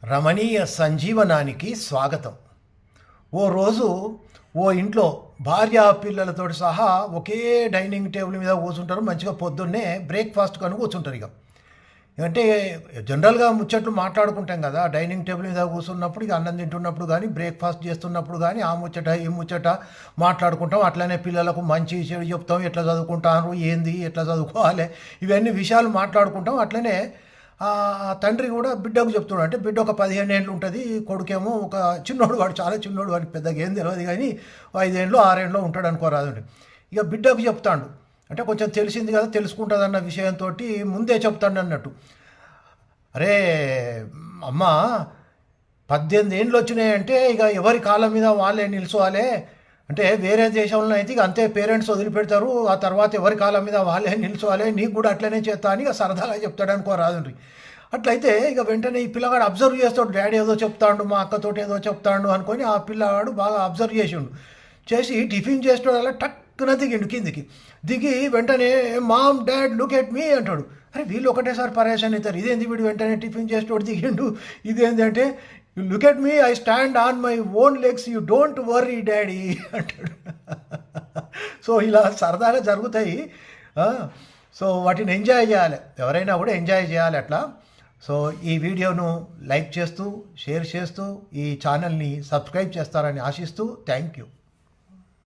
రమణీయ సంజీవనానికి స్వాగతం. ఓ రోజు ఓ ఇంట్లో భార్య పిల్లలతో సహా ఒకే డైనింగ్ టేబుల్ మీద కూర్చుంటారు. మంచిగా పొద్దున్నే బ్రేక్ఫాస్ట్ కను కూర్చుంటారు. ఇక అంటే జనరల్గా ముచ్చట్లు మాట్లాడుకుంటాం కదా, డైనింగ్ టేబుల్ మీద కూర్చున్నప్పుడు, ఇక అన్నం తింటున్నప్పుడు కానీ, బ్రేక్ఫాస్ట్ చేస్తున్నప్పుడు కానీ ఆ ముచ్చట ఈ ముచ్చట మాట్లాడుకుంటాం. అట్లనే పిల్లలకు మంచి చెడు చెప్తాం, ఎట్లా చదువుకుంటారు, ఏంది, ఎట్లా చదువుకోవాలి, ఇవన్నీ విషయాలు మాట్లాడుకుంటాం. అట్లనే తండ్రి కూడా బిడ్డకు చెప్తున్నాడు. అంటే బిడ్డ ఒక 15 ఏళ్ళు ఉంటుంది, కొడుకేమో ఒక చిన్నోడు, వాడు చాలా చిన్నోడు, వాడికి పెద్దగా ఏం తెలియదు కానీ 5 ఏళ్ళు 6 ఏళ్ళు ఉంటాడు అనుకోరాదండి. ఇక బిడ్డకు చెప్తాడు, అంటే కొంచెం తెలిసింది కదా, తెలుసుకుంటుంది అన్న విషయంతో ముందే చెప్తాడు అన్నట్టు. అరే అమ్మ, 18 ఏండ్లు వచ్చినాయంటే ఇక ఎవరి కాళ్ళ మీద వాళ్ళే నిలుచోవాలి. అంటే వేరే దేశంలో అయితే ఇక అంతే, పేరెంట్స్ వదిలిపెడతారు, ఆ తర్వాత ఎవరి కాళ్ళ మీద వాళ్ళే నిల్చోవాలి, నీకు కూడా అట్లనే చేస్తా అని ఇక సరదాగా చెప్తాడు అనుకోరాదండి. అట్లయితే ఇక వెంటనే ఈ పిల్లగాడు అబ్జర్వ్ చేస్తాడు, డాడీ ఏదో చెప్తాడు, మా అక్కతోటి ఏదో చెప్తాడు అనుకొని ఆ పిల్లగాడు బాగా అబ్జర్వ్ చేసి టిఫిన్ చేస్తాడు. అలా టక్కున దిగిండు కిందికి. దిగి వెంటనే mom dad look at me అంటాడు. అరే వీళ్ళు ఒకటేసారి పరేషాన్ అవుతారు, ఇదేంది వీడు వెంటనే టిఫిన్ చేస్తాడు దిగిండు, ఇదేంటి అంటే, you look at me, I stand on my own legs, you don't worry daddy అంటాడు. సో ఇలా సరదాగా జరుగుతాయి. సో వాటిని ఎంజాయ్ చేయాలి, ఎవరైనా కూడా ఎంజాయ్ చేయాలి అట్లా. సో ఈ వీడియోను లైక్ చేస్తూ, షేర్ చేస్తూ, ఈ ఛానల్ని సబ్స్క్రైబ్ చేస్తారని ఆశిస్తూ, థ్యాంక్ యూ.